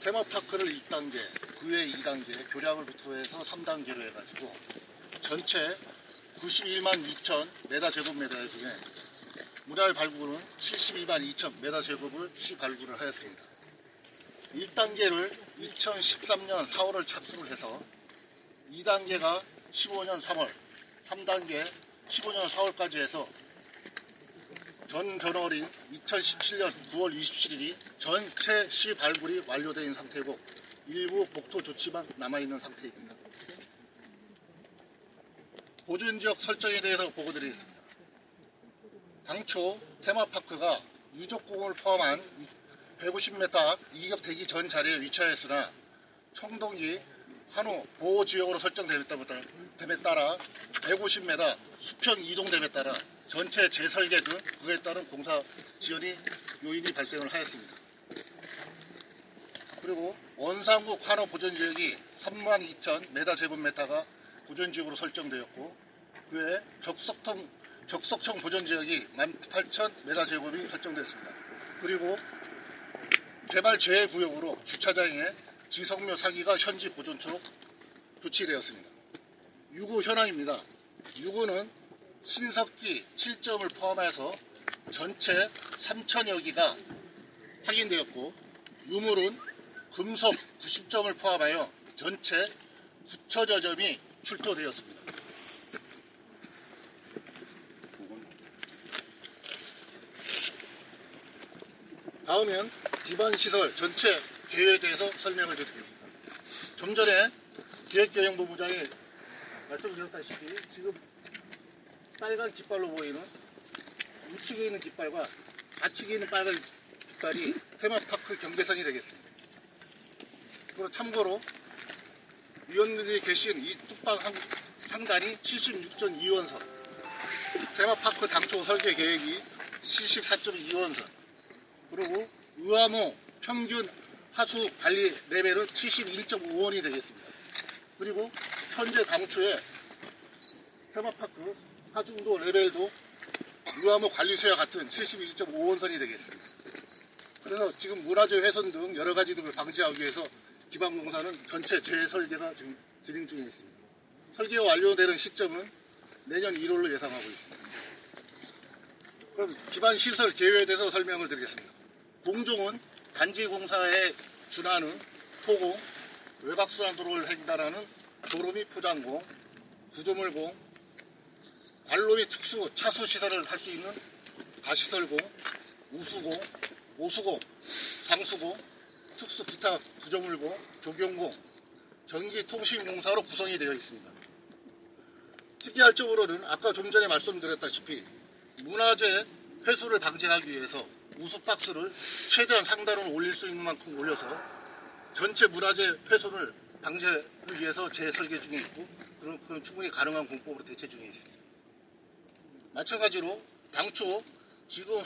테마파크를 1단계, 구회 2단계, 교량을 비롯해서 3단계로 해가지고 전체 91만 2천 메다제곱미터 중에 문화재 발굴은 72만 2천 메다제곱을 시발굴을 하였습니다. 1단계를 2013년 4월을 착수를 해서 2단계가 15년 3월, 3단계 15년 4월까지 해서 전 전월인 2017년 9월 27일이 전체 시발굴이 완료되어 있는 상태고 일부 복토 조치만 남아있는 상태입니다. 보존지역 설정에 대해서 보고드리겠습니다. 당초 테마파크가 유적공을 포함한 150m 앞 이격 대기 전 자리에 위치하였으나 청동기 환호 보호지역으로 설정됨에 따라 150m 수평 이동됨에 따라 전체 재설계 등 그에 따른 공사 지연이 요인이 발생을 하였습니다. 그리고 원상국 환호 보존지역이 32,000 메다제곱미터가 보존지역으로 설정되었고 그에 적석청 보존지역이 18,000 메다제곱이 설정되었습니다. 그리고 개발 제외구역으로 주차장에 지석묘 사기가 현지 보존처로 조치되었습니다. 유구 현황입니다. 유구는 신석기 7점을 포함해서 전체 3,000여 기가 확인되었고 유물은 금속 90점을 포함하여 전체 9,000여 점이 출토되었습니다. 다음은 기반시설 전체 계획에 대해서 설명을 드리겠습니다. 좀 전에 기획경영본부장이 말씀드렸다시피 지금 빨간 깃발로 보이는 우측에 있는 깃발과 좌측에 있는 빨간 깃발이 테마파크 경계선이 되겠습니다. 그리고 참고로 위원들이 계신 이 뚝방 상단이 76.2원선, 테마파크 당초 설계 계획이 74.2원선, 그리고 의암호 평균 하수 관리 레벨은 71.5원이 되겠습니다. 그리고 현재 당초에 테마파크 하중도 레벨도 의암호 관리소와 같은 71.5원선이 되겠습니다. 그래서 지금 문화재 훼손 등 여러 가지 등을 방지하기 위해서 기반공사는 전체 재설계가 진행 중에 있습니다. 설계가 완료되는 시점은 내년 1월로 예상하고 있습니다. 그럼 기반시설 계획에 대해서 설명을 드리겠습니다. 공종은 단지 공사에 준하는 토공, 외곽순환 도로를 횡단하는 도로 및 포장공, 구조물공, 관로 및 특수 차수 시설을 할 수 있는 가시설공, 우수공, 모수공, 장수공, 특수 기타 구조물공, 조경공, 전기통신공사로 구성이 되어 있습니다. 특이할 적으로는 아까 좀 전에 말씀드렸다시피 문화재 회수를 방지하기 위해서 우수박스를 최대한 상단으로 올릴 수 있는 만큼 올려서 전체 문화재 훼손을 방지하기 위해서 재설계 중에 있고 그런 충분히 가능한 공법으로 대체 중에 있습니다. 마찬가지로 당초 지금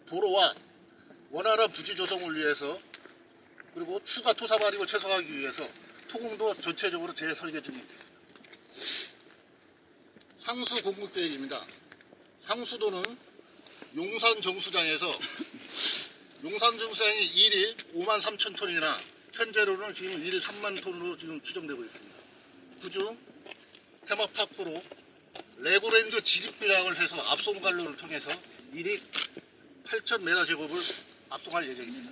도로와 원활한 부지 조성을 위해서 그리고 추가 토사 발입을 최소화하기 위해서 토공도 전체적으로 재설계 중에 있습니다. 상수 공급 계획입니다. 상수도는 용산정수장에서 용산정수장이 1일 53,000톤이나 현재로는 지금 1일 3만 톤으로 지금 추정되고 있습니다. 그중 테마파크로 레고랜드 진입비량을 해서 압송 관로를 통해서 1일 8,000 메다제곱을 압송할 예정입니다.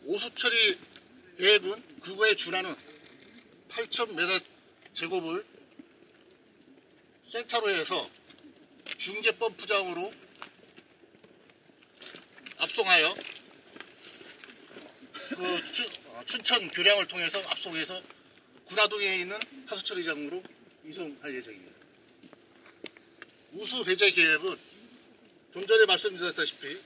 오수처리 계획은 그거에 준하는 8,000 메다제곱을 센터로 해서 중계 펌프장으로 압송하여 춘천 교량을 통해서 압송해서 군화동에 있는 하수처리장으로 이송할 예정입니다. 우수 배제 계획은 좀 전에 말씀드렸다시피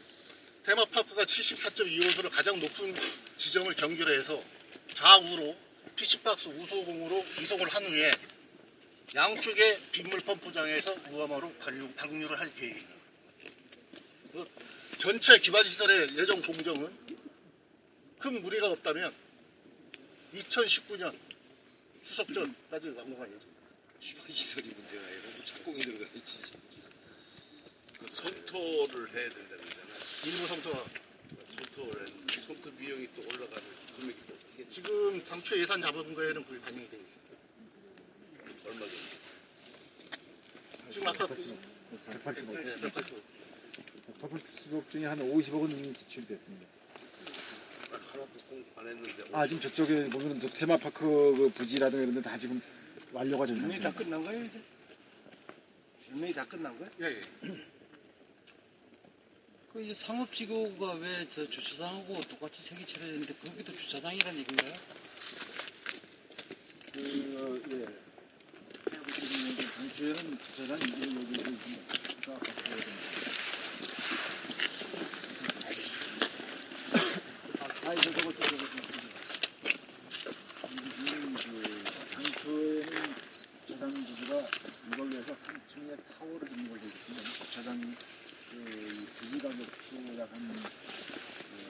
테마파크가 74.2원소로 가장 높은 지점을 경계로 해서 좌우로 PC박스 우수공으로 이송을 한 후에 양쪽의 빗물 펌프장에서 우암호로 방류를 할 계획입니다. 전체 기반시설의 예정 공정은 큰 무리가 없다면 2019년 추석 전까지 완공할 예정입니다. 기반시설이 문제가 아니라 착공이 들어가 있지. 그 성토를 해야 된다는 거잖아. 일부 성토가 성토를 컴퓨터 비용이 또 올라가는 금액이 또 어떻게 지금 당초 예산 잡은 거에는 그게 반영이 되어 있습니다. 얼마 정도? 지금 아까 180억. 180억 중에 한 50억은 이미 지출됐습니다. 하나도 공안 했는데. 아, 지금 저쪽에 보면 저 테마파크 그 부지라든가 이런 데 다 지금 완료가 좀 일명이 다 됐습니다. 끝난 거예요 이제? 일명이 다 끝난 거야? 예. 그 이제 상업지구가 왜 저 주차장하고 똑같이 색이 칠해야 되는데 거기도 주차장이란 얘기인가요? 예. 당초에는 주차장이 여기 주차가 바뀌어야 됩니다. 아, 이거 저거. 당초에는 주차장 부지가 이걸 위해서 3층에 타워를 짓는 걸로 있습니다. 주차장 그 부지 가격도 약한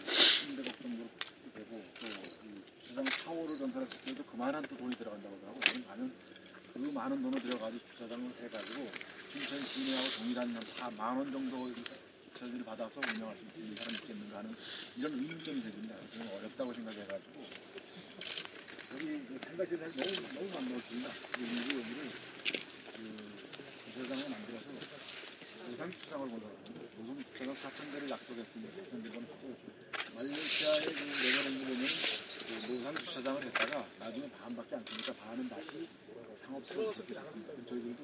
300억 정도 되고 또이 주차장 타워를 건설했을 때도 그만한 또 돈이 들어간다고 하더라고요. 저는 가면 그 많은 돈을 들여가지고 주차장을 해가지고 춘천 시내하고 동일한 한 10,000원 정도 저희들이 받아서 운영할 수 있는 사람이 있겠는가 하는 이런 의문점이 생깁니다. 저는 어렵다고 생각해가지고 여기 생각지는 너무 만들었습니다. 여기를 주차장을 만들어서 노상 주차장을 건설합니다. 노상 주차장 4,000대를 약속했습니다. 4,000대는 또 말레이시아의 그 내려놓는 보면 그 노상 주차장을 했다가 나중에 반밖에 안 쓰니까 반은 다시 상업시설을 그렇게 샀습니다. 그래서 저희들도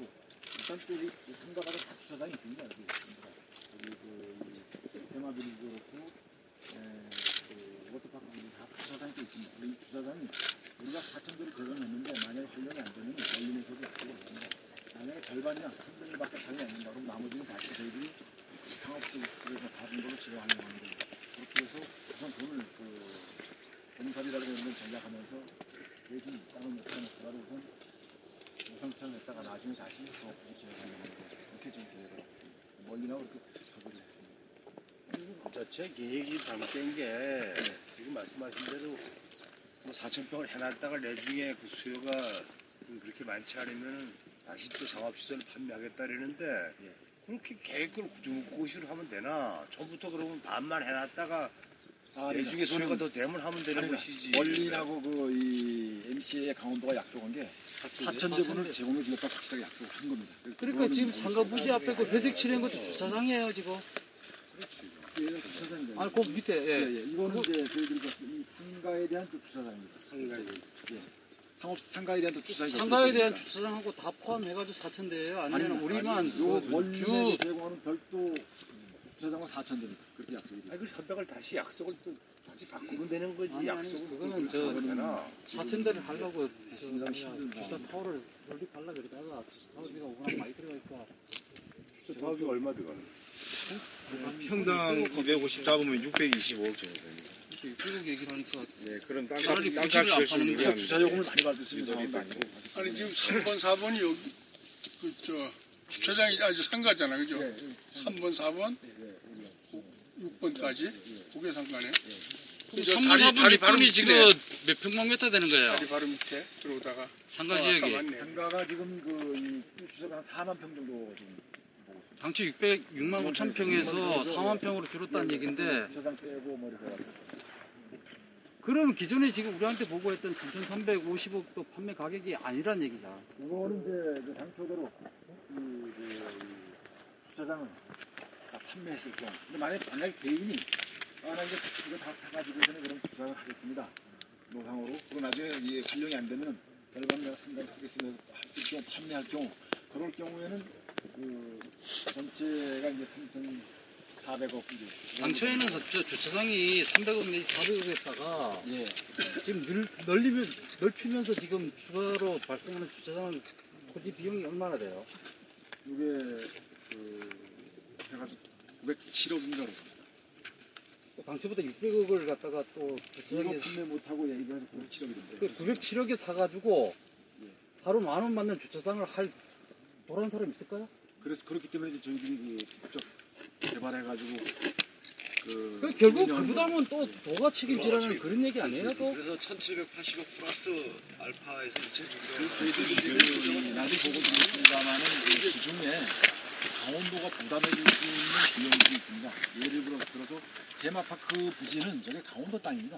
일단 또 이 상가마다 다 주차장이 있습니다. 여기 그 테마비리도 그렇고 그 워터파크 비리 다 주차장이 또 있습니다. 이 주차장이 우리가 4,000대를 제공했는데 만약에 활용이 안 되면 원림에서도 약속을 했습니다. 만약에 절반이나 300밖에 사용이 안 된다 그러면 나머지는 다시 저희들이 상업시설에서 받은 걸로 제공하려고 합니다. 그렇게 해서 우선 돈을 공사비라고 하는 걸 전략하면서 대신 땅을 못 사놓더라도 우선 노상처럼 했다가 나중에 다시 사업부를 제공하려고 합니다. 그렇게 지금 계획을 하고 있습니다. 멀리나고 그렇게 협의를 했습니다. 자체 계획이 잘못된 게 지금 말씀하신 대로 뭐 4,000평을 해놨다가 나중에 그 수요가 그렇게 많지 않으면 다시 또 상업시설을 판매하겠다라는데 그렇게 계획을 구조구시로 하면 되나? 처음부터 그러면 반만 해놨다가 나중에 수요가 더 되면 하면 되는 것이지. 원린하고 이 MC의 강원도가 약속한 게 4,000대분을 제공해 주겠다고 확실하게 약속을 한 겁니다. 그러니까 지금 상가부지 앞에 그 회색 칠한 것도 주차장이에요 지금. 얘는 주차장입니다. 아니 그 밑에 예. 이거는 이제 저희들이 이 상가에 대한 또 주차장입니다. 상가에 대한 또 주차장이 상가에 대한 주차장하고 다 포함해가지고 4,000대예요. 아니면 우리만 요 그 원룸에 제공하는 별도 주차장은 4,000대입니다. 그렇게 약속이 아니 됐습니다. 그 협약을 다시 약속을 또 다시 바꾸면 되는 거지. 아니, 약속을 그거는 또 하면 되나? 4,000대를 하려고 했습니다. 주차 타워를 설립하려고 그러다가 주차 타워비가 워낙 많이 들어가니까 저 타업이 얼마 들어가는? 평당 250 잡으면 625억 정도 됩니다. 미국 얘기를 하니까 네, 그런 차라리 땅값 부지를 안 열심히 파는데 유리합니다. 주차 요금을 많이 받을 수 있는 상황도 아니고 아니 지금 3번, 4번이 여기 주차장이 아주 상가잖아, 그죠? 3번, 4번, 6번까지 고개상가네. 그럼 저 3번, 다리 4번, 바로 6번이 지금 밑이네. 몇 평방미터 되는 거예요? 다리 바로 밑에 들어오다가 상가 아까 지역이 맞네. 상가가 지금 이 주차가 한 4만 평 정도 지금 보고 있습니다. 당초 6만 5천 평에서 4만 평으로 줄었다는 얘기인데 주차장 빼고 뭐 이렇게 해가지고 그러면 기존에 지금 우리한테 보고했던 3,350억도 판매 가격이 아니란 얘기잖아. 이거는 이제 그 당초대로 주차장을 다 판매했을 경우 근데 만약에 개인이 만약에 이거 다 사가지고 저는 그럼 주차장을 하겠습니다 노상으로 그리고 나중에 이게 활용이 안 되면 절반 내가 상가를 쓰겠으면서 쓸 경우 판매할 경우 그럴 경우에는 그 전체가 이제 3,400억 이제 당초에는 저 주차장이 300억 내지 400억에다가 예 지금 넓히면서 지금 추가로 발생하는 주차장 토지 비용이 얼마나 돼요? 이게 해가지고 907억인가 그렇습니다. 당초부터 600억을 갖다가 또 이거 주차장에 판매 못하고 얘기해서 907억이던데 그 907억에 사가지고 하루 10,000원 받는 주차장을 할 도란 사람 있을까요? 그래서 그렇기 때문에 이제 저희들이 그 직접 개발해가지고 그 결국 그 부담은 또 도가 책임지라는 그런 얘기 아니에요? 또 그래서 1,780억 플러스 알파에서 2,600억. 저희들이 나도 보고 있습니다만은 그 중에 강원도가 부담해 줄 수 있는 비용이 있습니다. 예를 들어서 테마파크 부지는 저게 강원도 땅입니다.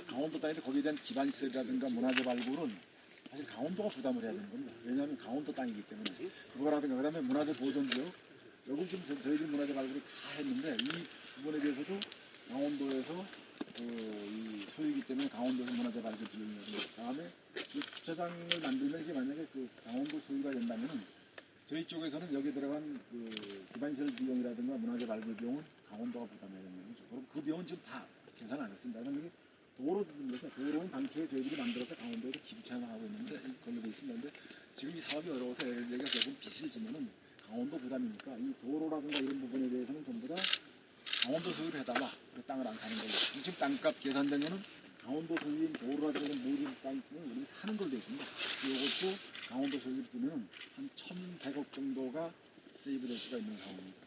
강원도 땅인데 거기에 대한 기반시설이라든가 문화재 발굴은 사실 강원도가 부담을 해야 되는 겁니다. 왜냐하면 강원도 땅이기 때문에 그거라든가 그다음에 문화재 보존지역 여기 지금 저희들이 문화재 발굴을 다 했는데 이 부분에 대해서도 강원도에서 이 소유이기 때문에 강원도에서 문화재 발굴 비용이라든가 다음에 이 주차장을 만들면 이게 만약에 그 강원도 소유가 된다면은 저희 쪽에서는 여기 들어간 그 기반시설 비용이라든가 문화재 발굴 비용은 강원도가 부담해야 되는 거죠. 그럼 그 비용은 지금 다 계산 안 했습니다. 그럼 여기 도로입니다. 도로는 당초에 저희들이 만들어서 강원도에서 기부차만 하고 있는데 걸로 돼 있습니다. 근데 지금 이 사업이 어려워서 예를 들면 조금 빚을 지면은 강원도 부담이니까 이 도로라든가 이런 부분에 대해서는 전부 다 강원도 소유를 해달라. 그 땅을 안 사는 걸로. 지금 땅값 계산되면은 강원도 소유인 도로라든가 모든 땅은 우리 사는 걸로 돼 있습니다. 이것도 강원도 소유를 두면 한 1,100억 정도가 세이브될 수가 있는 상황입니다.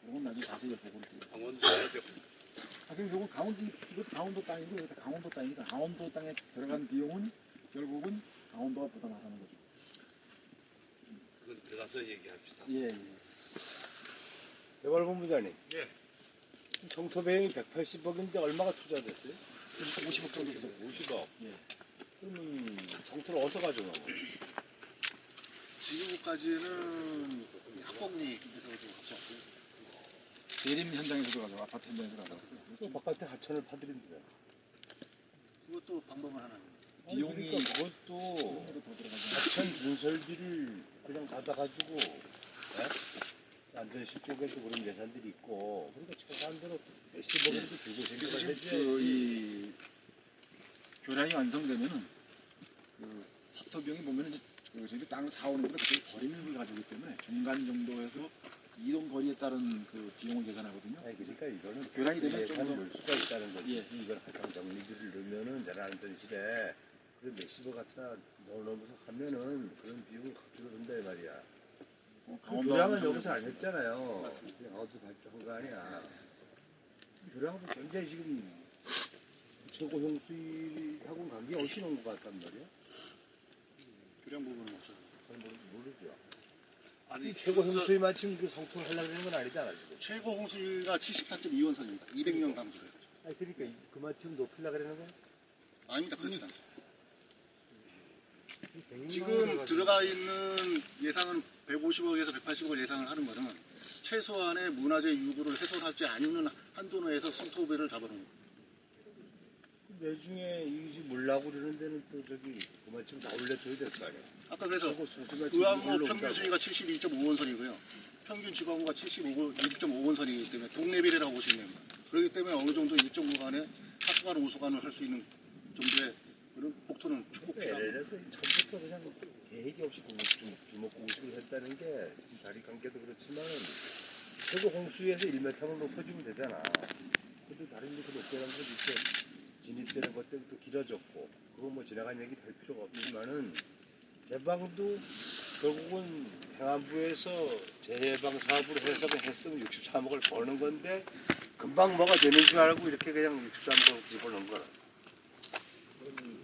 그건 나중에 자세히 보고를 드리겠습니다. 강원도 어디 그럼 이것도 강원도 땅이고 이것도 강원도 땅이다. 강원도 땅에 들어간 비용은 결국은 강원도가 부담하는 거죠. 그건 들어가서 얘기합시다. 예. 개발본부장님. 예. 정토 배형이 180억인데 얼마가 투자됐어요? 50억 정도 있어요. 50억. 예. 그러면 정토를 어디서 가져가고? 지금까지는 학곡리에서 좀 가져왔고요. 대림 현장에서도 가죠. 아파트 현장에서 가죠. 또 바깥에 하천을 파드립니다. 그것도 방법은 하나입니다. 비용이 그러니까 그것도 더 들어가죠. 하천 분설비를 그냥 받아가지고 안전시 쪽에도 그런 예산들이 있고 그러니까 최소한 대로 몇십억이라도 주고 그래서 생각을 지금 해줘야지. 이 교량이 완성되면은 그 사토비용이 보면은 이제 저희들 땅을 사오는 것보다 그쪽에 버림을 가지고 있기 때문에 중간 정도에서 이동 거리에 따른 그 비용을 계산하거든요. 아니 그러니까 이거는 교량이 되면 예산을 좀 더 넣을 수가 있다는 거지. 예. 이걸 하상 정리비를 넣으면은 재난안전실에 그래 몇십억 갖다 넣어놓으면서 하면은 그런 비용이 확 줄어든다 이 말이야. 교량은 여기서 안 했잖아요. 그냥 강원도 발전한 거 아니야. 교량은 굉장히 지금 최고 형수하고는 관계가 훨씬 온 것 같단 말이야. 교량 부분은 없죠. 그건 모르죠. 아니 최고 형수에 마침 그 성토를 하려고 하는 건 아니잖아 지금. 최고 홍수가 74.2원선입니다. 200년 강도로. 아니 그러니까 그만큼 높이려고 그러는 거야? 아닙니다. 그렇진 않습니다. 100년 지금 들어가 있는 예상은 150억에서 180억을 예상을 하는 것은 최소한의 문화재 유구를 훼손하지 않는 한도 내에서 성토비를 잡아놓은 겁니다. 내중에 이지 몰라고 그러는 데는 또 저기 그만큼 다 올려줘야 될 거 아니야. 아까 그래서 최고 소수가 의왕호 평균 수위가 72.5원선이고요. 평균 지방호가 1.5원선이기 때문에 동네비례라고 보시면 됩니다. 그렇기 때문에 어느 정도 일정 구간에 하수관, 오수관을 할 수 있는 정도의 그런 복토는 꼭 필요합니다. LL에서 처음부터 그냥 계획이 없이 주먹공식을 했다는 게 좀 자리 관계도 그렇지만 최고 홍수에서 1m만 높여주면 되잖아. 그래도 다른 데서 높여라는 건 이렇게 진입되는 것 때문에 또 길어졌고 그거 뭐 지나간 얘기 할 필요가 없지만은 제방도 결국은 행안부에서 재해방 사업으로 해서 했으면 63억을 버는 건데 금방 뭐가 되는 줄 알고 이렇게 그냥 63억 집어넣은 거라.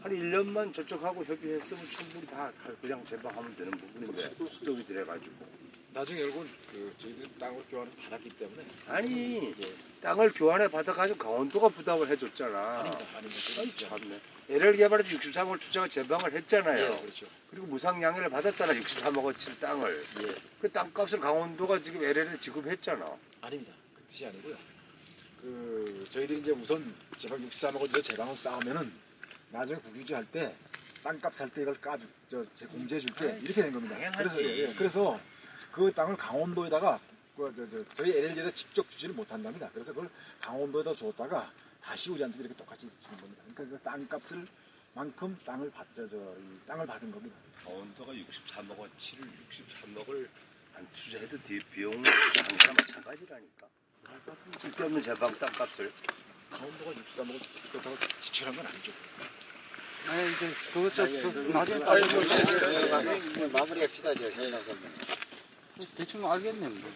한 1년만 저쪽하고 협의했으면 충분히 다 그냥 재방하면 되는 부분인데 속도비 들여가지고. 나중에 결국은 그 저희들 땅을 교환해서 받았기 때문에 아니 땅을 교환해 받아가지고 강원도가 부담을 해줬잖아. 아닙니다. 아이 참네. LL 개발에서 63억을 투자가 재방을 했잖아요. 예, 그렇죠. 그리고 무상양해를 받았잖아. 63억어치를 땅을. 예. 그 땅값을 강원도가 지금 LL에 지급했잖아. 아닙니다. 그 뜻이 아니고요. 그 저희들이 이제 우선 제방 63억을 이제 제방을 쌓으면은 나중에 국유지 할 때 땅값 살 때 이걸 공제해 줄게 이렇게 된 겁니다. 당연하지. 그래서 그 땅을 강원도에다가 저희 LL에다 직접 주지를 못한답니다. 그래서 그걸 강원도에다 줬다가 다시 우리한테 이렇게 똑같이 주는 겁니다. 그러니까 그 땅값을 만큼 땅을 땅을 받은 겁니다. 강원도가 63억어치를 63억을 안 투자해도 비용을 투자한 거랑 마찬가지라니까. 쓸데없는 제방 땅값을. 강원도가 63억을 그렇다고 지출한 건 아니죠. 아니 이제 그것 좀 나중에 네, 마무리합시다. 이제 현장 선배. 대충 알겠네. 뭐.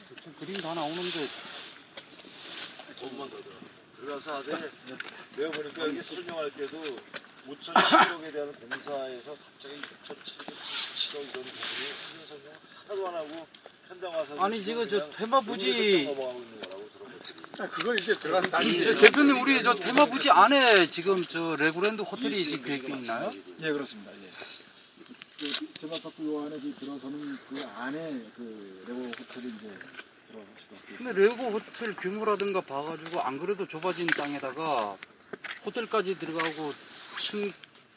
대충 그림 다 나오는데 돈만 더 들어. 들어가서 하되 내가 보니까 여기 설명할 때도 5,010억에 대한 공사에서 갑자기 6,777억 이런 부분이 설명 하나도 안 하고 현장 와서 아니 지금 저 테마 부지 넘어가고 있는 거라고 들은 것들이. 그건 이제 들어가서 저 대표님 우리 저 테마 부지 안에 지금 저 레고랜드 호텔이 지금 계획돼 있나요? 예, 그렇습니다. 예. 그 테마파크 요 안에 들어서는 그 안에 그 레고 호텔이 이제 들어가시다. 근데 레고 호텔 규모라든가 봐가지고 안 그래도 좁아진 땅에다가 호텔까지 들어가고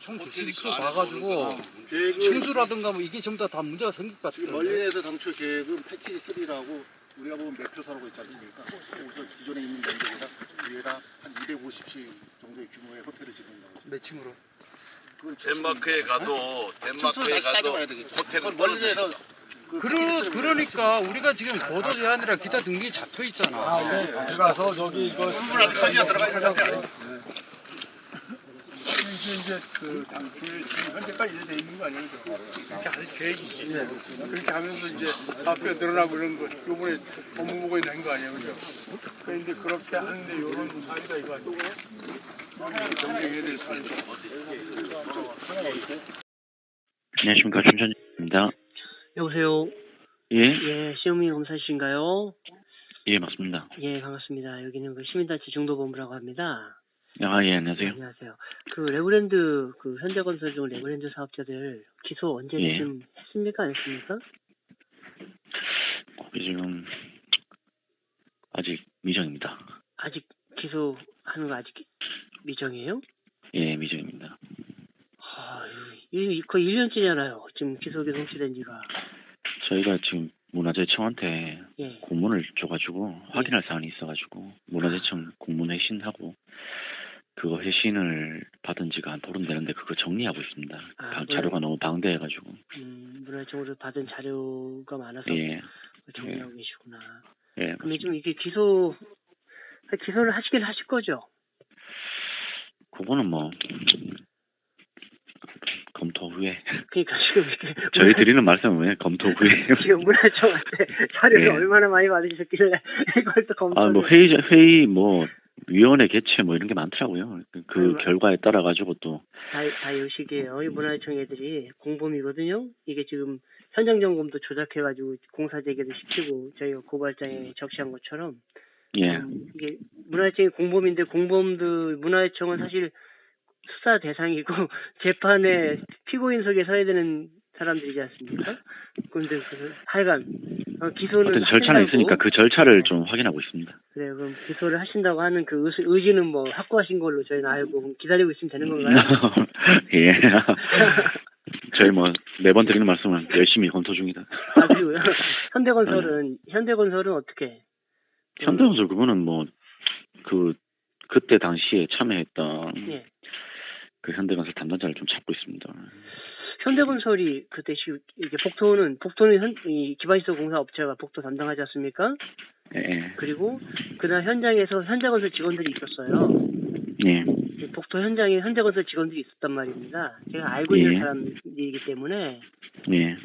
총 객실수 봐가지고 계획은 층수라든가 뭐 이게 전부 다 문제가 생길 것 지금 같은데. 멀린에서 당초 계획은 패키지 3라고 우리가 보면 매표사라고 있지 않습니까? 우선 기존에 있는 면적보다 위에다 한 250씩 정도의 규모의 호텔을 짓는다고. 몇 층으로? 그건 덴마크에 가도 층수를 다시 따져봐야 되겠죠. 그건 멀린에서 그러니까 우리가 지금 보도 제한이라 기타 등급이 잡혀 있잖아. 들어가서 저기 이거 충분하게 설비가 들어가 있는 상태 아니에요? 이제 그 당초에 지금 현재까지 이제 돼 있는 거 아니에요? 그렇게 할 계획이지. 그렇게 하면서 이제 사업비가 늘어나고 이런 거 요번에 법무부가 낸 거 아니에요, 그죠? 그런데 그렇게 하는데 요런 사유가 이거 아니고 정리해야 될 사유가. 안녕하십니까, 춘천입니다. 여보세요. 예, 예, 시어머니 검사실인가요? 예, 맞습니다. 예, 반갑습니다. 여기는 그 시민단체 중도본부라고 합니다. 아, 예, 안녕하세요. 안녕하세요. 그 레고랜드 그 현대건설 중 레고랜드 사업자들 기소 언제쯤 했습니까? 안 했습니까? 거기 지금 아직 미정입니다. 아직 기소하는 거 아직 미정이에요? 예, 미정입니다. 이 거의 1년째잖아요. 지금 기소가 송치된 지가. 저희가 지금 문화재청한테 예. 공문을 줘가지고 확인할 사안이 있어가지고 문화재청 공문 회신하고 그거 회신을 받은 지가 한 보름 되는데 그거 정리하고 있습니다. 자료가 너무 방대해가지고. 문화청으로 받은 자료가 많아서 예. 정리하고 계시구나. 예. 근데 좀 이게 기소를 하실 거죠? 그거는 뭐 검토 후에. 그러니까 지금 이렇게 저희 드리는 말씀은 검토 후에. 지금 문화청한테 자료를 예. 얼마나 많이 받으셨길래 이걸 또 검토를. 뭐 회의 뭐 위원회 개최 뭐 이런 게 많더라고요. 그 결과에 따라 가지고 또. 다 요식이에요. 이 문화청 애들이 공범이거든요. 이게 지금 현장 점검도 조작해가지고 공사 재개도 시키고 저희가 고발장에 적시한 것처럼. 예. 이게 문화청이 공범인데 공범도 문화청은 사실 수사 대상이고 재판에 피고인석에 서야 되는 사람들이지 않습니까? 그런데 하여간 기소는 어떤 절차는 있으니까 그 절차를 좀 확인하고 있습니다. 그래 그럼 기소를 하신다고 하는 그 의지는 뭐 확고하신 걸로 저희는 알고 기다리고 있으면 되는 건가요? 예. 저희 뭐 매번 드리는 말씀은 열심히 검토 중이다. 그리고요. 현대건설은 어떻게? 현대건설 그거는 뭐 그때 당시에 참여했던 예. 그 현대건설 담당자를 좀 찾고 있습니다. 현대건설이 그때 이게 복토는 이 기반시설 공사 업체가 복토 담당하지 않습니까? 예. 그리고 그날 현장에서 현대건설 직원들이 있었어요. 예. 복토 현장에 현대건설 직원들이 있었단 말입니다. 제가 알고 있는 사람들이기 때문에 예.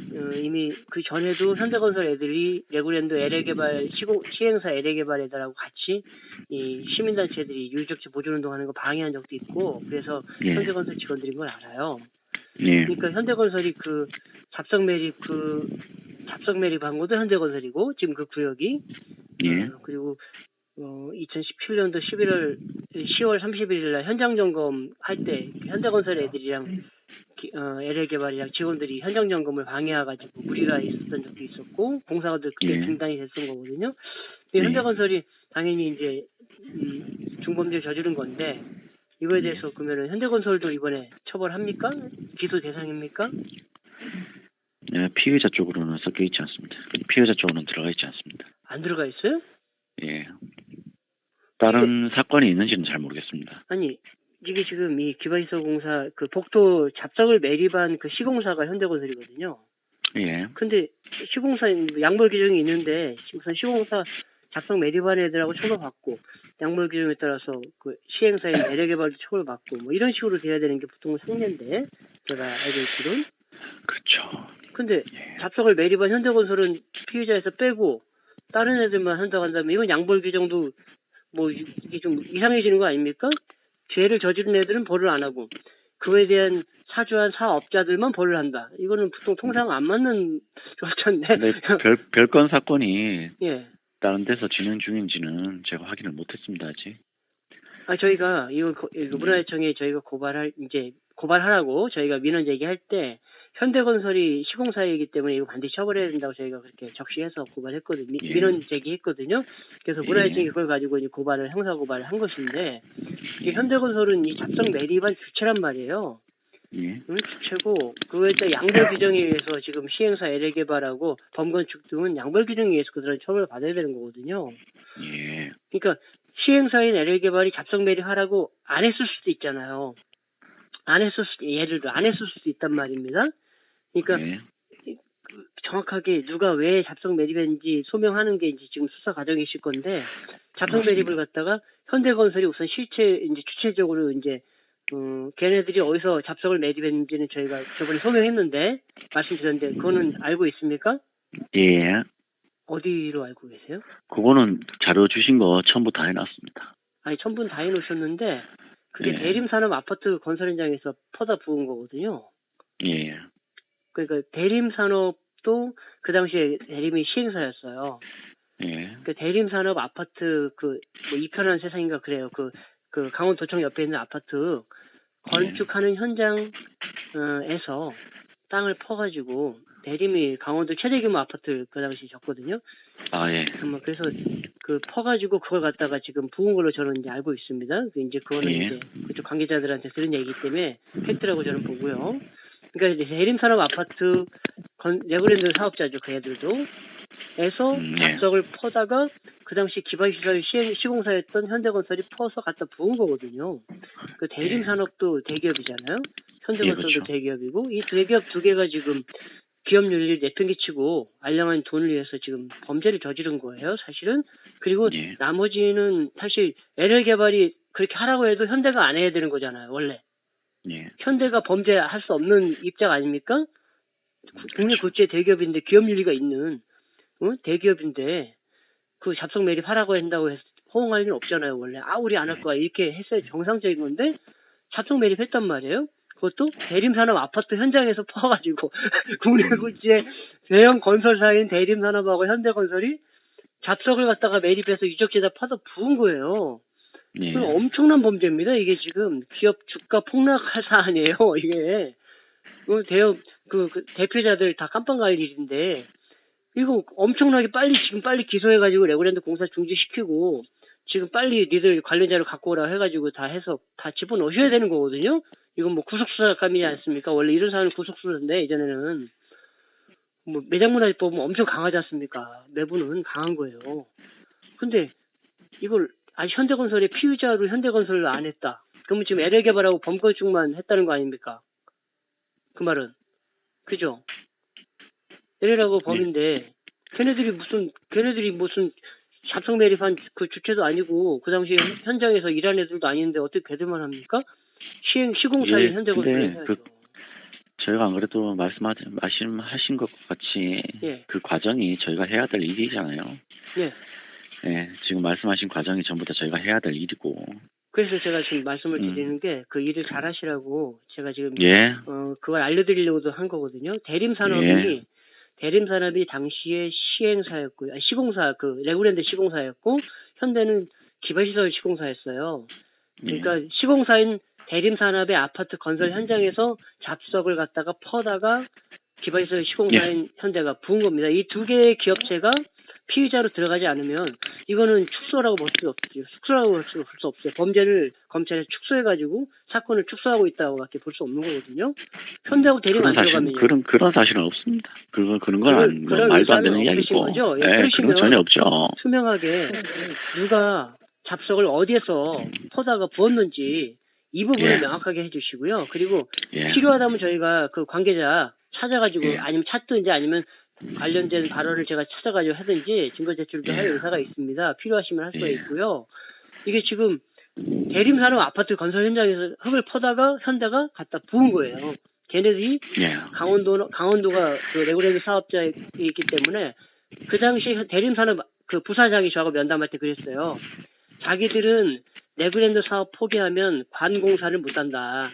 이미 그 전에도 현대건설 애들이 레고랜드 LA개발 시행사 LA개발에다라고 같이 이 시민단체들이 유적지 보존운동하는 거 방해한 적도 있고 그래서 예. 현대건설 직원들인 걸 알아요. 예. 그러니까 현대건설이 그 잡석 매립한 것도 현대건설이고 지금 그 구역이 예. 그리고 2017년도 10월 31일 날 현장 점검 할 때 현대건설 애들이랑 LA개발이랑 직원들이 현장 점검을 방해해가지고 무리가 있었던 적도 있었고 공사가 그때 중단이 됐던 거거든요. 현대건설이 당연히 이제 중범죄를 저지른 건데 이거에 대해서 그러면은 현대건설도 이번에 처벌합니까? 기소 대상입니까? 예, 피해자 쪽으로는 섞여 있지 않습니다. 피해자 쪽으로는 들어가 있지 않습니다. 안 들어가 있어요? 예. 다른 사건이 있는지는 잘 모르겠습니다. 아니 이게 지금 이 기반시설 공사 그 복도 잡석을 매립한 그 시공사가 현대건설이거든요. 예. 근데 시공사 양벌 규정이 있는데 우선 시공사 잡석 매립한 애들하고 처벌받고 양벌 규정에 따라서 그 시행사의 LA개발도 처벌받고 뭐 이런 식으로 돼야 되는 게 보통은 상례인데 제가 알고 있기로는. 그렇죠. 근데 잡석을 매립한 현대건설은 피의자에서 빼고 다른 애들만 한다고 이건 양벌 규정도 뭐 이게 좀 이상해지는 거 아닙니까? 죄를 저지른 애들은 벌을 안 하고 그에 대한 사주한 사업자들만 벌을 한다. 이거는 보통 통상 안 맞는 절차인데. 근데 별건 사건이 예. 다른 데서 진행 중인지는 제가 확인을 못했습니다 아직. 저희가 이거 문화재청에 저희가 고발하라고 저희가 민원 제기할 때 현대건설이 시공사이기 때문에 이거 반드시 처벌해야 된다고 저희가 그렇게 적시해서 고발했거든요. 예. 민원 제기했거든요. 그래서 문화재청이 예. 그걸 가지고 이제 형사 고발을 한 것인데 이 현대건설은 이 잡성 매립한 주체란 말이에요. 예. 주체고 그거에 따라 양벌 규정에 의해서 지금 시행사 LA 개발하고 범건축 등은 양벌 규정에 의해서 그들은 처벌을 받아야 되는 거거든요. 예. 그러니까 시행사인 LA 개발이 잡성 매립하라고 안 했을 수도 있잖아요. 예를 들어 안 했을 수도 있단 말입니다. 그러니까 예. 정확하게 누가 왜 잡성 매립했는지 소명하는 게 이제 지금 수사 과정이실 건데 잡성 매립을 갖다가 현대건설이 우선 주체적으로 이제 걔네들이 어디서 잡성을 매립했는지는 저희가 저번에 소명했는데 말씀드렸는데 그거는 알고 있습니까? 예. 어디로 알고 계세요? 그거는 자료 주신 거 전부 다 해놨습니다. 아니 전부 다 해놓으셨는데 그게 예. 대림산업 아파트 건설 현장에서 퍼다 부은 거거든요. 예. 그러니까 대림산업도 그 당시에 대림이 시행사였어요. 예. 그 대림산업 아파트 뭐 이편한 세상인가 그래요. 그 강원도청 옆에 있는 아파트 건축하는 현장에서 땅을 퍼가지고 대림이 강원도 최대 규모 아파트 그 당시 졌거든요. 아 예. 그래서 퍼가지고 그걸 갖다가 지금 부은 걸로 저는 이제 알고 있습니다. 이제 그거는 예. 이제 그쪽 관계자들한테 들은 얘기이기 때문에 팩트라고 저는 보고요. 그러니까 이제 대림산업 아파트 레고랜드 사업자죠, 그 애들도. 에서 예. 잡석을 퍼다가 그 당시 기반시설 시공사였던 현대건설이 퍼서 갖다 부은 거거든요. 그 대림산업도 대기업이잖아요. 현대건설도 예, 그렇죠. 대기업이고 이 대기업 두 개가 지금 기업 윤리를 내팽개치고 알량한 돈을 위해서 지금 범죄를 저지른 거예요, 사실은. 그리고 예. 나머지는 사실 LL개발이 그렇게 하라고 해도 현대가 안 해야 되는 거잖아요, 원래. 예. 현대가 범죄할 수 없는 입장 아닙니까? 국내 국제 대기업인데 기업 윤리가 있는 대기업인데 그 잡성 매립하라고 한다고 해서 호응할 일은 없잖아요, 원래. 우리 안 할 거야 이렇게 했어야 정상적인 건데 잡성 매립했단 말이에요. 그것도 대림산업 아파트 현장에서 퍼가지고 국내 국제 대형 건설사인 대림산업하고 현대건설이 잡석을 갖다가 매립해서 유적지에다 파서 부은 거예요. 예. 그 엄청난 범죄입니다. 이게 지금 기업 주가 폭락할 사안이에요. 이게 대형 대표자들 다 깜빵 갈 일인데 이거 엄청나게 지금 빨리 기소해가지고 레고랜드 공사 중지시키고 지금 빨리 니들 관련자를 갖고 오라고 해가지고 다 해서 다 집어넣으셔야 되는 거거든요. 이건 뭐 구속수사감이지 않습니까? 원래 이런 사안은 구속수사인데 예전에는 뭐 매장문화재법은 엄청 강하지 않습니까? 내부는 강한 거예요. 근데 이걸 아직 현대건설의 피의자로 현대건설을 안 했다. 그러면 지금 LL개발하고 범건축만 했다는 거 아닙니까? 그 말은. 그죠? LL하고 범인데 걔네들이 무슨 잡성 매립한 그 주체도 아니고 그 당시에 현장에서 일한 애들도 아닌데 어떻게 걔들만 합니까? 시공사인 예, 현대건설을 근데 해야죠. 저희가 안 그래도 말씀하신 것 같이 예. 그 과정이 저희가 해야 될 일이잖아요. 예. 예, 지금 말씀하신 과정이 전부 다 저희가 해야 될 일이고. 그래서 제가 지금 말씀을 드리는 게 그 일을 잘 하시라고 제가 지금 예. 그걸 알려드리려고도 한 거거든요. 대림산업이 당시에 시행사였고요. 시공사 레고랜드 시공사였고 현대는 기반시설 시공사였어요. 그러니까 시공사인 대림산업의 아파트 건설 현장에서 잡석을 갖다가 퍼다가 기반시설 시공사인 현대가 부은 겁니다. 이 두 개의 기업체가 피의자로 들어가지 않으면 이거는 축소라고 볼 수 없죠. 축소라고 볼 수 없어요. 범죄를 검찰에 축소해가지고 사건을 축소하고 있다고밖에 볼 수 없는 거거든요. 현대하고 대림 안 들어가면요. 그런 사실은 없습니다. 그런 건 말도 안 되는 이야기고. 거죠? 예, 그런 건 전혀 없죠. 투명하게 누가 잡석을 어디에서 퍼다가 부었는지 이 부분을 예. 명확하게 해주시고요. 그리고 예. 필요하다면 저희가 그 관계자 찾아가지고 예. 아니면 찾든지 아니면 관련된 발언을 제가 찾아가지고 하든지 증거 제출도 할 의사가 있습니다. 필요하시면 할 수가 있고요. 이게 지금 대림산업 아파트 건설 현장에서 흙을 퍼다가 현대가 갖다 부은 거예요. 걔네들이 강원도가 그 레고랜드 사업자이기 때문에 그 당시 대림산업 그 부사장이 저하고 면담할 때 그랬어요. 자기들은 레고랜드 사업 포기하면 관공사를 못한다.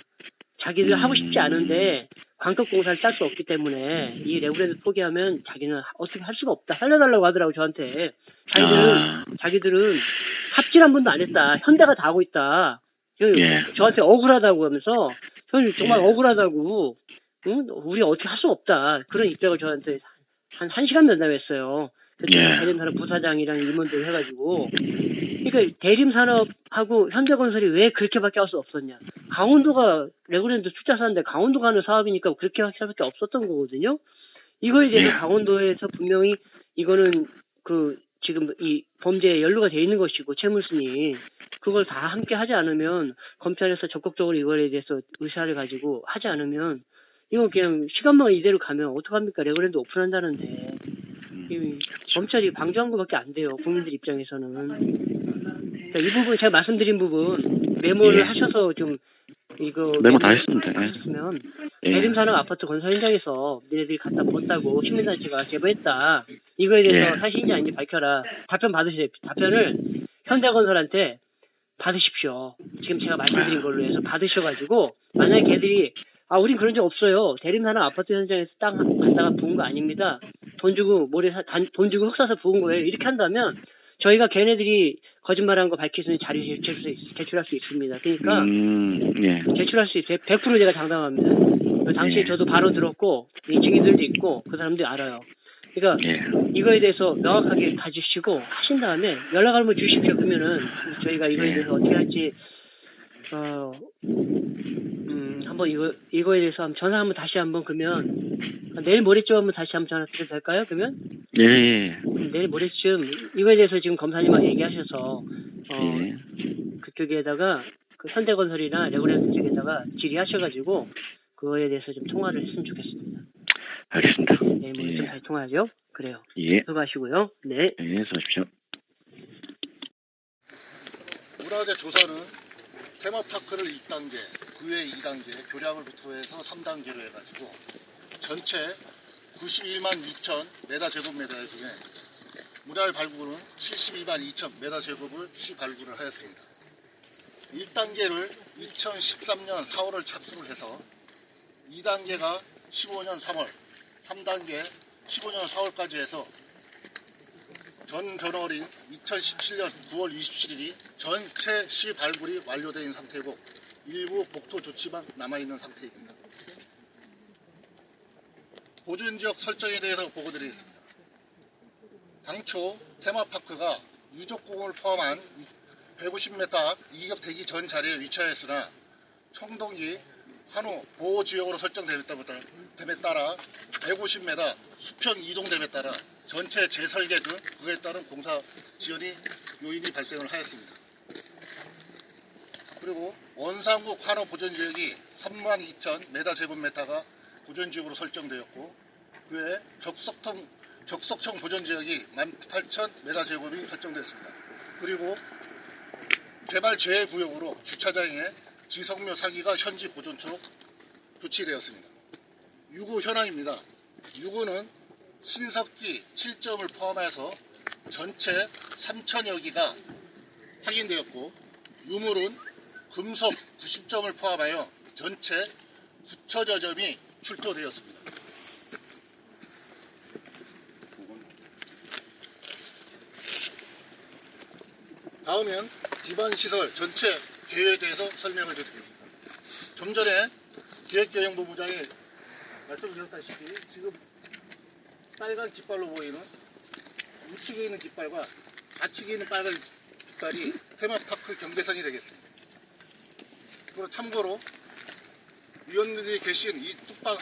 자기들 하고 싶지 않은데 광급 공사를 딸 수 없기 때문에 이 레고랜드 포기하면 자기는 어떻게 할 수가 없다. 살려달라고 하더라고 저한테. 자기들은 합질 한 번도 안 했다. 현대가 다 하고 있다. 저한테 억울하다고 하면서 저는 정말 억울하다고. 응? 우리 어떻게 할 수 없다. 그런 입장을 저한테 한 1시간 면담했어요. 대림산업 부사장이랑 임원들 해가지고. 그러니까 대림산업하고 현대건설이 왜 그렇게밖에 할 수 없었냐. 강원도가 레고랜드 투자사인데 강원도가 하는 사업이니까 그렇게 할 수밖에 없었던 거거든요. 이거에 대해서 강원도에서 분명히 이거는 지금 이 범죄에 연루가 돼 있는 것이고 채무순이 그걸 다 함께 하지 않으면 검찰에서 적극적으로 이거에 대해서 의사를 가지고 하지 않으면 이건 그냥 시간만 이대로 가면 어떡합니까? 레고랜드 오픈한다는데 검찰이 방조한 것밖에 안 돼요. 국민들 입장에서는. 그러니까 이 부분 제가 말씀드린 부분 메모를 하셔서 좀 이거 메모 다 했습니다. 하셨으면 대림산업 아파트 건설 현장에서 니네들이 갖다 pos다고 시민단체가 제보했다. 이거에 대해서 사실인지 아닌지 밝혀라. 답변 받으세요. 답변을 현대건설한테 받으십시오. 지금 제가 말씀드린 걸로 해서 받으셔가지고 만약에 걔들이 우린 그런 적 없어요. 대림산업 아파트 현장에서 땅 갖다가 부은 거 아닙니다. 돈 주고 돈 주고 흙 사서 부은 거예요. 이렇게 한다면 저희가 걔네들이 거짓말한 거 밝힐 수 있는 자료 제출할 수 있습니다. 그러니까 제출할 수 있어요. 100% 제가 장담합니다. 당시에 저도 바로 들었고 증인들도 있고 그 사람들이 알아요. 그러니까 이거에 대해서 명확하게 가지시고 하신 다음에 연락 한번 주십시오. 그러면은 저희가 이거에 대해서 어떻게 할지 한번 이거에 대해서 전화 한번 다시 한번 그러면 내일 모레쯤 한번 다시 한번 전화 드려도 될까요? 그러면 내일 모레쯤 이거에 대해서 지금 검사님하고 얘기하셔서 그쪽에다가 그 현대건설이나 레고랜드 쪽에다가 질의하셔가지고 그거에 대해서 좀 통화를 했으면 좋겠습니다. 알겠습니다. 내일 모레쯤 다시 통화하죠. 그래요. 예. 수고하시고요. 네. 수고하십시오. 문화재 조사는 테마파크를 1단계, 구회 2단계, 교량을부터 해서 3단계로 해가지고 전체 91만 2천 메다제곱미터 중에 무달 발굴은 72만 2천 메다제곱을 시발굴을 하였습니다. 1단계를 2013년 4월을 착수를 해서 2단계가 15년 3월, 3단계 15년 4월까지 해서 전 전월인 2017년 9월 27일이 전체 시발굴이 완료된 상태고 일부 복토 조치만 남아있는 상태입니다. 보존지역 설정에 대해서 보고드리겠습니다. 당초 테마파크가 유적공을 포함한 150m 이격 대기 전 자리에 위치하였으나 청동기 환호 보호지역으로 설정됨에 따라 150m 수평 이동됨에 따라 전체 재설계 등 그에 따른 공사 지연이 요인이 발생을 하였습니다. 그리고 원상국 환호 보존지역이 32,000m 제곱미터가 보존지역으로 설정되었고 그에 적석청 보존지역이 18,000m 제곱이 설정되었습니다. 그리고 개발 제외구역으로 주차장에 지석묘 사기가 현지 보존처로 조치되었습니다. 유구 현황입니다. 유구는 신석기 7점을 포함해서 전체 3,000여 기가 확인되었고 유물은 금속 90점을 포함하여 전체 9,000여 점이 출토되었습니다. 다음은 기반시설 전체 계획에 대해서 설명을 드리겠습니다. 좀 전에 기획경영본부장이 말씀드렸다시피 지금 빨간 깃발로 보이는 우측에 있는 깃발과 좌측에 있는 빨간 깃발이 테마파크 경계선이 되겠습니다. 그리고 참고로 위원들이 계신 이 뚝방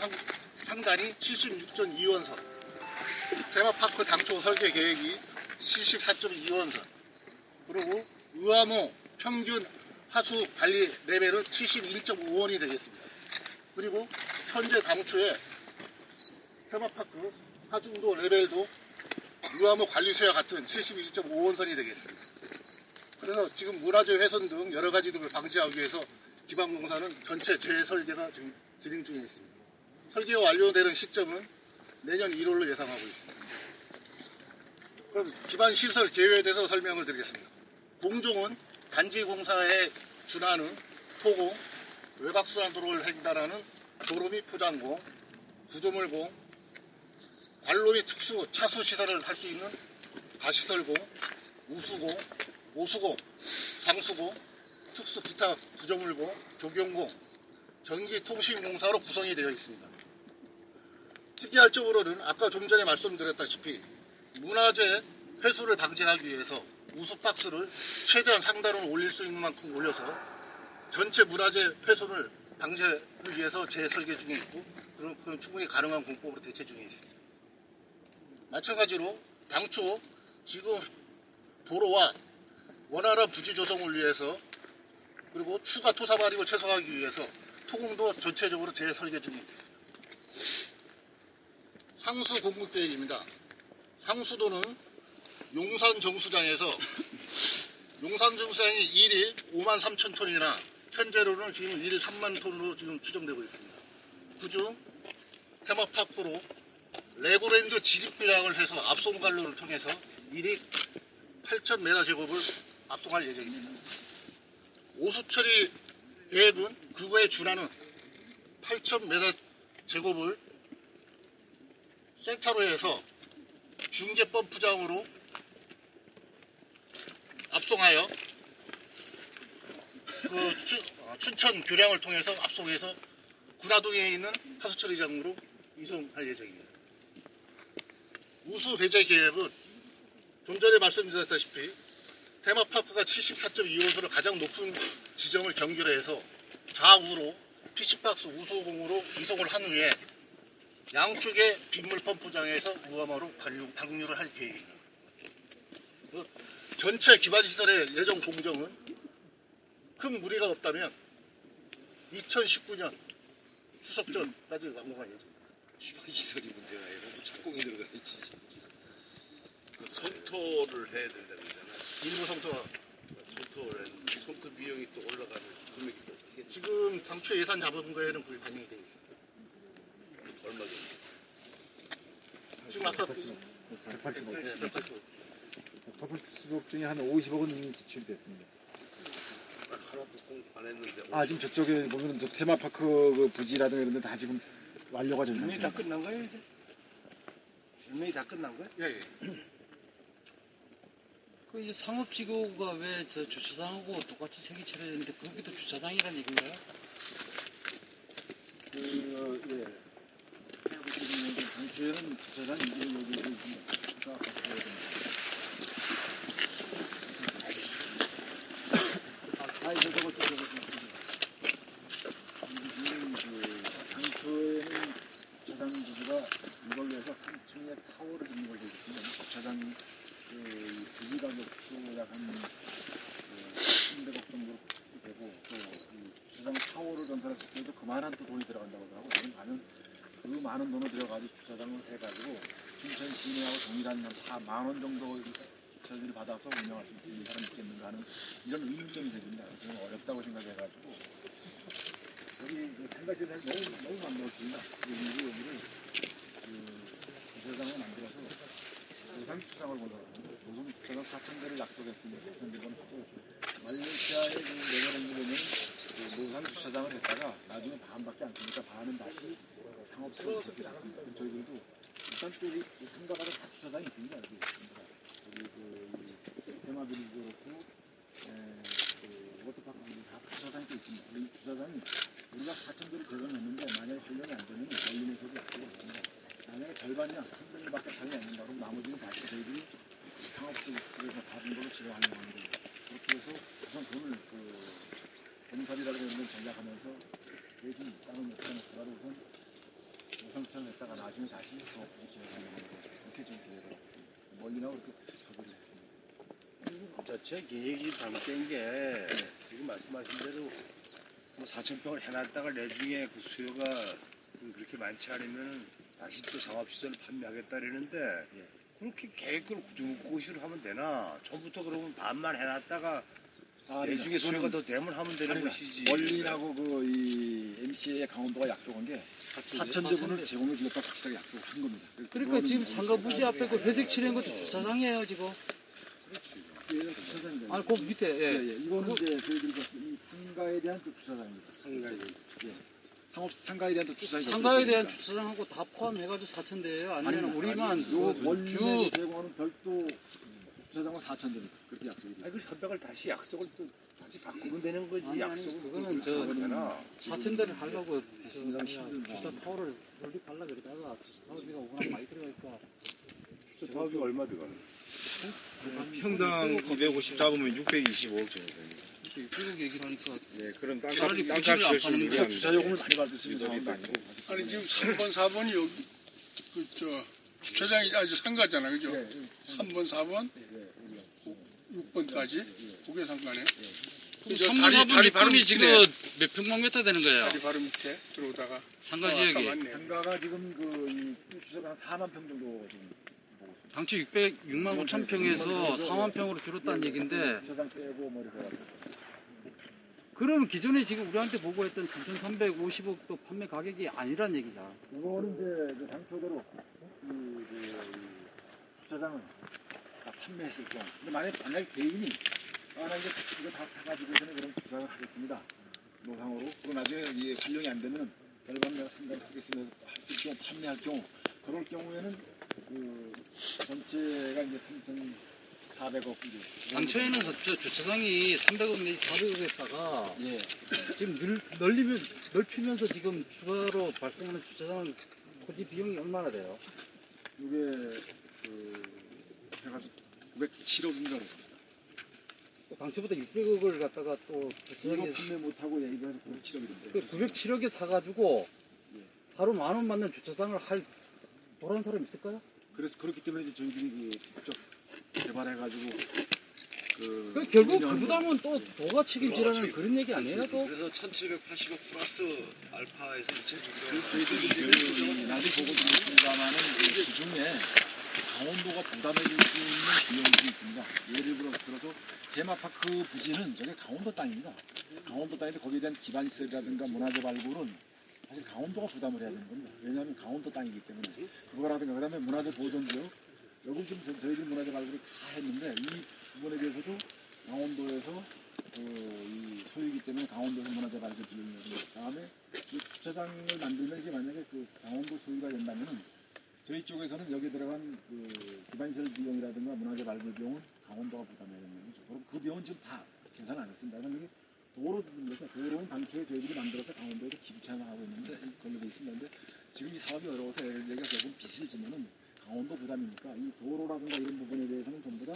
상단이 76.2원선, 테마파크 당초 설계 계획이 74.2원선, 그리고 의암호 평균 하수 관리 레벨은 71.5원이 되겠습니다. 그리고 현재 당초에 테마파크 하중도 레벨도 의암호 관리소와 같은 71.5원선이 되겠습니다. 그래서 지금 문화재 훼손 등 여러 가지 등을 방지하기 위해서 기반공사는 전체 재설계가 진행 중에 있습니다. 설계가 완료되는 시점은 내년 1월로 예상하고 있습니다. 그럼 기반시설 계획에 대해서 설명을 드리겠습니다. 공종은 단지공사에 준하는 토공, 외곽순환도로를 횡단하는 도로 및 포장공, 구조물공, 관로 및 특수 차수 시설을 할 수 있는 가시설공, 우수공, 오수공, 장수공, 특수 기타 구조물공, 조경공, 전기통신공사로 구성이 되어 있습니다. 특이할 적으로는 아까 좀 전에 말씀드렸다시피 문화재 회수를 방지하기 위해서 우수박스를 최대한 상단으로 올릴 수 있는 만큼 올려서 전체 문화재 훼손을 방지하기 위해서 재설계 중에 있고 그런 충분히 가능한 공법으로 대체 중에 있습니다. 마찬가지로 당초 지금 도로와 원활한 부지 조성을 위해서 그리고 추가 토사 발익을 최소화하기 위해서 토공도 전체적으로 재설계 중에 있습니다. 상수 공급 계획입니다. 상수도는 용산 정수장에서 용산 정수장이 1일 5만 3천 톤이나 현재로는 지금 1일 3만 톤으로 지금 추정되고 있습니다. 그중 테마파크로 레고랜드 지립비량을 해서 압송 관로를 통해서 1일 8,000m 제곱을 압송할 예정입니다. 오수처리 계획은 그거에 준하는 8,000m 제곱을 센터로 해서 중계 펌프장으로 압송하여 춘천 교량을 통해서 압송해서 군화동에 있는 하수처리장으로 이송할 예정입니다. 우수 배제 계획은 좀 전에 말씀드렸다시피 테마파크가 74.2호선으로 가장 높은 지점을 경계로 해서 좌우로 피시박스 우수공으로 이송을 한 후에 양쪽의 빗물 펌프장에서 무함화로 방류를 할 계획입니다. 전체 기반시설의 예정 공정은 큰 무리가 없다면 2019년 추석 전까지 완공할 예정입니다. 시설이 문제가 아니라 착공이 들어가 있지. 그 손토를 해야 된다는 거잖아. 일부 성토와 손토 비용이 또 올라가는 금액이 또 크겠지. 지금 당초 예산 잡은 거에는 거의 반영이 되어 있습니다. 얼마 정도? 지금 아까 180억 중에 한 50억은 이미 지출됐습니다. 하나도 공안 했는데. 아 지금 저쪽에 보면 저 테마파크 그 부지라든가 이런 데 다 지금 완료가 좀 질문이 다 됐습니다. 끝난 거예요 이제? 질문이 다 끝난 거야? 예. 그 이제 상업지구가 왜 저 주차장하고 똑같이 색이 칠해졌는데 거기도 주차장이라는 얘기인가요? 예. 당초에는 주차장이 여기 있습니다. 당초에는 주차장 부지가 이걸로 해서 3층에 타워를 짓는 걸로 있습니다. 주차장 그 부지가 약한 300억 정도 되고 또 이 주차장 타워를 건설했을 때도 그만한 또 돈이 들어간다고 하더라고요. 지금 가면 그 많은 돈을 들여가지고 주차장을 해가지고 춘천 시내하고 동일한 한 10,000원 정도 저희들이 받아서 운영할 수 있는 사람이 있겠는가 하는 이런 의문점이 생깁니다. 저는 어렵다고 생각해가지고 여기 생각이 너무 만들었습니다. 그리고 여기를 주차장을 만들어서 노상 주차장을 건설합니다. 노상 주차장 4,000대를 약속했습니다. 그런데 이건 또 말레이시아의 그 네덜란드 보면 노상 주차장을 했다가 나중에 반밖에 안 쓰니까 반은 다시 상업시설을 그렇게 놨습니다. 저희들도 일단 또 상가마다 다 주차장이 있습니다. 여기 테마빌리지도 그렇고 워터파크도 다 주차장이 또 있습니다. 이 주차장이 우리가 4,000대를 제공했는데 만약에 활용이 안 되면 원림에서도 약속을 했습니다. 만약에 절반이나 3분의1밖에 사용이 안 된다 그러면 나머지는 다시 저희들이 상업시설에서 받은 걸로 제공하는 겁니다. 그렇게 해서 우선 돈을 공사비라고 하는 걸 전략하면서 대신 땅을 못 사놓더라도 우선 우선처럼 했다가 나중에 다시 사업부지 지어가는 거고 그렇게 좀 계획을 하고 있습니다. 멀리나고 그렇게 서두를 했습니다. 자체 계획이 잘못된 게 지금 말씀하신 대로 뭐 4,000평을 해놨다가 나중에 그 수요가 그렇게 많지 않으면 다시 또 상업시설을 판매하겠다라는데 그렇게 계획을 구조고시로 하면 되나? 처음부터 그러면 반만 해놨다가 나중에 수요가 더 되면 하면 되는 것이지. 원리하고 이 MC의 강원도가 약속한 게 4,000대분을 제공해 주겠다 확실하게 약속을 한 겁니다. 그러니까 지금 상가 부지 앞에 그 회색 칠한 것도 주차장이에요 지금. 얘는 주차장입니다. 아니 그 밑에 예, 예. 예. 이거는 이제 저희들이 이 상가에 대한 또 주차장입니다. 상가에 대한 또 주차장이 상가에 대한 주차장하고 다 포함해가지고 4,000대예요. 아니면 우리만 요 그 원룸에 주 제공하는 별도 주차장은 4,000대입니다. 그렇게 약속이 아니, 그 됐어요. 협약을 다시 약속을 또 다시 바꾸면 되는 거지. 아니, 약속을 그거는 그렇게 하면 되나? 4,000대를 하려고 됐습니다. 힘든 주차 타워를 설립하려고 그러다가 주차 타워비가 워낙 많이 들어가니까 저 사업이 얼마 들어가는? 평당 250 잡으면 625억 정도 됩니다. 이렇게 미국 얘기를 하니까 네, 그런 차라리 땅값 부지를 안 열심히 파는 게 우리가 주차 요금을 많이 받을 수 있는 상황도 아니고. 아니 지금 3번, 4번이 여기 그저 주차장이 아주 상가잖아, 그죠? 3번, 4번, 6번까지 그게 상가네. 그럼 저 3번, 4번, 다리 바로 6번이 지금 밑이네. 몇 평방미터 되는 거예요? 다리 바로 밑에 들어오다가 상가 아까 지역이 맞네. 상가가 지금 이 주차장 한 4만 평 정도 지금 보고 있습니다. 당초 6만 5천 평에서 4만 평으로 줄었다는 얘기인데 주차장 빼고 뭐 이렇게 해가지고. 그럼 기존에 지금 우리한테 보고했던 3,350억도 판매 가격이 아니란 얘기잖아. 이거는 이제 그 당초대로 주차장은 다 판매했을 경우. 근데 만약에 개인이 나 이제 이거 다 사가지고서는 그럼 주차장을 하겠습니다. 노상으로. 그리고 나중에 이게 활용이 안 되면 절반 내가 상가를 쓰겠으면서 쓸 경우 판매할 경우 그럴 경우에는 그 전체가 이제 3,400억 이제. 당초에는 주차장이 300억 내지 400억에다가 예. 지금 넓히면서 지금 추가로 발생하는 주차장 토지 비용이 얼마나 돼요? 이게 해가지고 907억인가 그렇습니다. 당초부터 600억을 갖다가 또 이거 주차장에 판매 못하고 얘기를 해서 907억이던데. 그 907억에 사가지고 바로 10,000원 받는 주차장을 할 도란 사람 있을까요? 그래서 그렇기 때문에 이제 저희들이 그 직접 개발해가지고 그 결국 그 부담은 또 도가 책임지라는 그런 얘기 아니에요? 또 그래서 1780억 플러스 알파에서 2,600억. 저희들이 나중에 보고 드리겠습니다만은 그 중에 강원도가 부담해줄 수 있는 비용이 있습니다. 예를 들어서 테마파크 부지는 저게 강원도 땅입니다. 강원도 땅인데 거기에 대한 기반시설이라든가 문화재 발굴은 사실 강원도가 부담을 해야 되는 겁니다. 왜냐하면 강원도 땅이기 때문에 그거라든가 그다음에 문화재 보존지역 여기 지금 저희들 문화재 발굴을 다 했는데 이 부분에 대해서도 강원도에서 이 소유이기 때문에 강원도에서 문화재 발굴 비용이 다음에 이 주차장을 만들면 이게 만약에 그 강원도 소유가 된다면은 저희 쪽에서는 여기 들어간 그 기반시설 비용이라든가 문화재 발굴 비용은 강원도가 부담해야 되는 거죠. 그럼 그 비용은 지금 다 계산 안 했습니다. 그럼 여기 도로는 당초에 저희들이 만들어서 강원도에서 기부차하고 있는데 걸로 돼 있습니다. 근데 지금 이 사업이 어려워서 여기가 조금 빚을 지면은 강원도 부담이니까 이 도로라든가 이런 부분에 대해서는 전부 다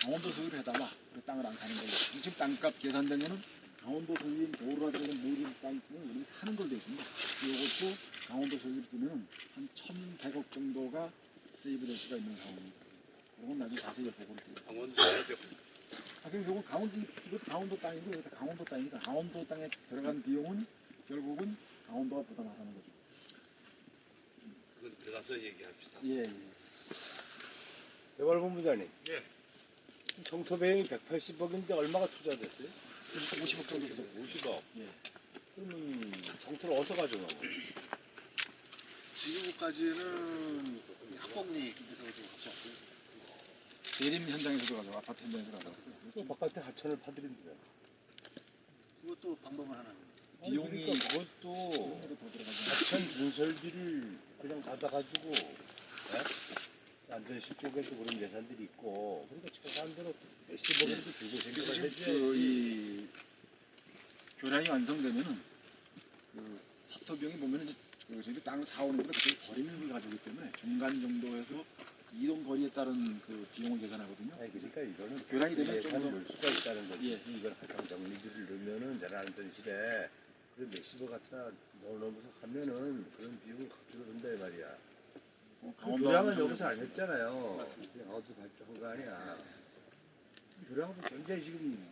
강원도 소유를 해달라. 그 땅을 안 사는 걸로. 지금 땅값 계산되면은 강원도 소유인 도로라든가 이런 모든 땅을 우리 사는 걸로 돼 있습니다. 이것도 강원도 소유를 두면 한 1,100억 정도가 세이브 될 수가 있는 상황입니다. 그건 나중에 자세히 보고를 드리겠습니다. 강원도 해변. 그럼 요거 이것도 강원도 땅이고 여기도 강원도 땅입니다. 강원도 땅에 들어간 비용은 결국은 강원도가 부담하는 거죠. 그건 들어가서 얘기합시다. 예. 개발본부장님. 예. 청토 비용이 180억인데 얼마가 투자됐어요? 50억 정도 돼서 50억. 예. 그러면 청토를 어디서 가져간 거예요? 지금까지는 학공리에서 지금 갖고 대림 현장에서도 가져가 아파트 현장에서 가져가. 또 바깥에 하천을 파드린대요. 그것도 방법은 하나입니다. 비용이 그러니까 그것도 더 들어가죠. 하천 분설비를 그냥 받아가지고 안전시 쪽에도 그런 예산들이 있고 그러니까 최소한대로 몇십억이라도 주고 그래서 생각을 지금 해줘야지. 이 교량이 완성되면은 그 사토 비용이 보면은 이제 저희들 땅을 사오는 것보다 그쪽에 버리는 걸 가져오기 때문에 중간 정도에서 이동 거리에 따른 그 비용을 계산하거든요. 아니 그러니까 이거는 교량이 되면 좀 예산을 더 넣을 수가 있다는 거지. 예. 이걸 화상 정리비를 넣으면은 재난안전실에 그 몇십억 갖다 넣어놓으면서 하면은 그런 비용이 확 줄어든다 이 말이야. 교량은 여기서 안 했잖아요. 그냥 어디서 발표한 거 아니야. 교량은 굉장히 지금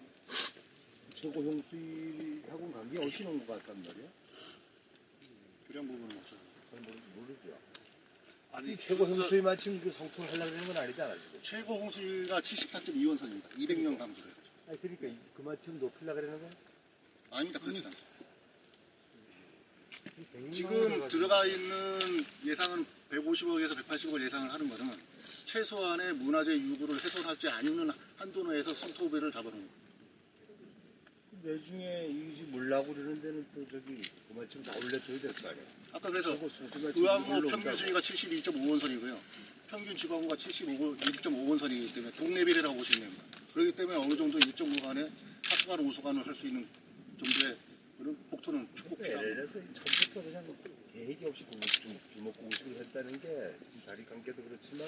최고 형수하고는 관계가 훨씬 온 것 같단 말이야. 교량 부분은 없죠. 모르죠. 아니 최고 형수이 마침 그 성토를 하려고 하는 건 아니잖아 지금. 최고 홍수가 74.2원선입니다. 200년 강도로. 아니 그러니까 그만큼 높이려고 그러는 거야? 아닙니다. 그렇진 않습니다. 100만 지금 들어가 있는 예상은 150억에서 180억을 예상을 하는 것은 최소한의 문화재 유구를 훼손하지 않는 한도 내에서 승토배를 잡아놓은 거예요. 내중에 이지 몰라고 그러는 데는 또 저기 그만큼 다 올려줘야 될 거 아니야. 아까 그래서 그거 소주가 의왕호 올라온다고. 평균 수위가 72.5원선이고요. 평균 지방호가 1.5원선이기 때문에 동레벨이라고 보시면 됩니다. 그렇기 때문에 어느 정도 일정 구간에 하수관, 오수관을 할 수 있는 정도의 그런 복토는 꼭 필요합니다. LL에서 처음부터 그냥 계획이 없이 주먹구구식을 했다는 게 자리 관계도 그렇지만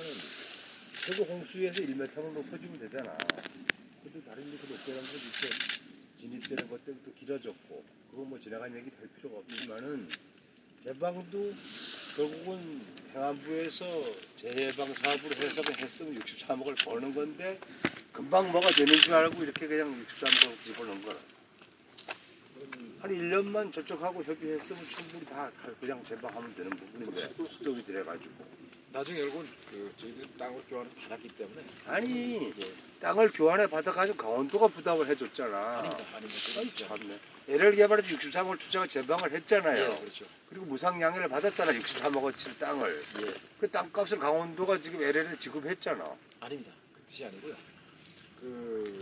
최고 홍수에서 1m만 높아지면 되잖아. 근데 다른 그 높게는 거 이렇게 진입되는 것 때문에 또 길어졌고 그거 뭐 지나간 얘기 할 필요가 없지만은 제방도 결국은 행안부에서 재해방 사업으로 해서 했으면 63억을 버는 건데 금방 뭐가 되는 줄 알고 이렇게 그냥 63억을 집어넣은 거라. 한 1년만 저쪽하고 협의했으면 충분히 다 그냥 제방하면 되는 부분인데 수독이 들어가지고. 나중에 결국은 저희들 땅을 교환해서 받았기 때문에 아니 땅을 교환해 받아가지고 강원도가 부담을 해줬잖아. 아닙니다. 아이 참네. LL 개발에서 63억을 투자가 제방을 했잖아요. 예, 그렇죠. 그리고 무상양해를 받았잖아. 63억어치 땅을. 예. 그 땅값을 강원도가 지금 LL에 지급했잖아. 아닙니다. 그 뜻이 아니고요.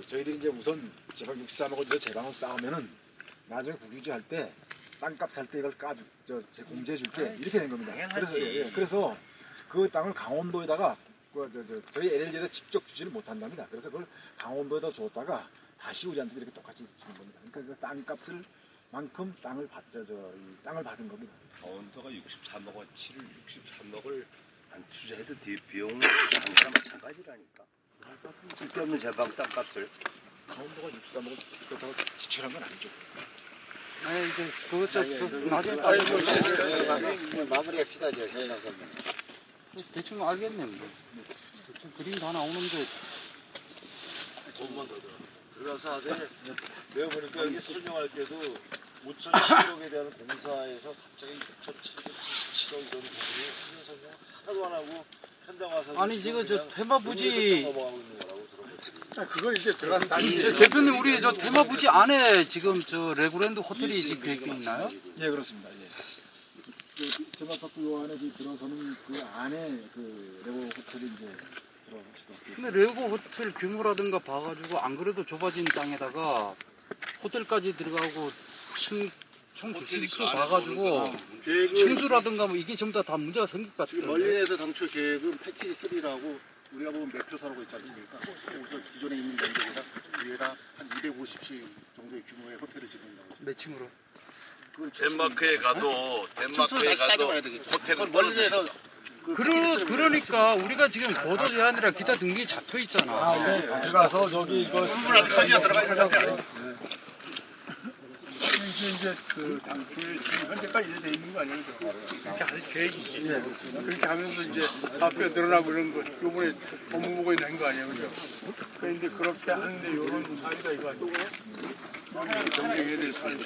저희들이 이제 우선 제방 63억을 주고 제방을 쌓으면은 나중에 국유지할 때 땅값 살 때 이걸 공제해 줄게 이렇게 된 겁니다. 당연하지. 그래서 그 땅을 강원도에다가 저희 LL에다 직접 주지를 못한답니다. 그래서 그걸 강원도에다 줬다가 다시 우리한테 이렇게 똑같이 주는 겁니다. 그러니까 그 땅값을 만큼 땅을 받은 겁니다. 강원도가 63억어치를 63억을 안 투자해도 비용은 장사 마찬가지라니까. 쓸데없는 제방 땅값을. 강원도가 63억을 그렇다고 지출한 건 아니죠. 네, 이제 나중에 마무리합시다. 이제 현장선. 대충 알겠네. 뭐. 대충 그림 다 나오는데 돈만 더 들어. 들어가서 하되 내가 보니까 여기 설명할 때도 5,011억에 대한 공사에서 갑자기 6,777억 이런 부분이 설명 하나도 안 하고 현장 와서 아니 지금 저 테마 부지 넘어가고 있는 거라고 들었거든요. 그건 이제 들어가서 땅이 대표님 우리 저 테마 부지 안에 지금 저 레고랜드 호텔이 지금 계획돼 있나요? 예, 그렇습니다. 예. 테마파크 요 안에 들어서는 그 안에 레고 호텔이 이제 들어갈 수도 있겠습니다. 근데 레고 호텔 규모라든가 봐가지고 안 그래도 좁아진 땅에다가 호텔까지 들어가고 총 객실수 봐가지고 계획은 층수라든가 뭐 이게 전부 다 문제가 생길 것 지금 같아요. 멀린에서 당초 계획은 패키지 3라고 우리가 보면 매표사라고 있지 않습니까? 우선 기존에 있는 면적에다 위에다 한 250씩 정도의 규모의 호텔을 짓는다고. 몇 층으로? 덴마크에 가도 따져봐야 되겠죠. 호텔은 멀린에서 그러니까 우리가 지금 보도 제한이라 기타 등급이 잡혀 있잖아. 들어가서 저기 이거 편의가 들어가 있는 상태 아니에요? 이제 당초에 지금 현재까지 이래 돼 있는 거 아니에요? 그렇게 할 계획이지. 그렇게 하면서 이제 사업비가 늘어나고 이런 거 요번에 법무부가 낸 거 아니에요, 그죠? 그런데 그렇게 하는데 이런 사유가 이거 아니고 정리해야 될 사유.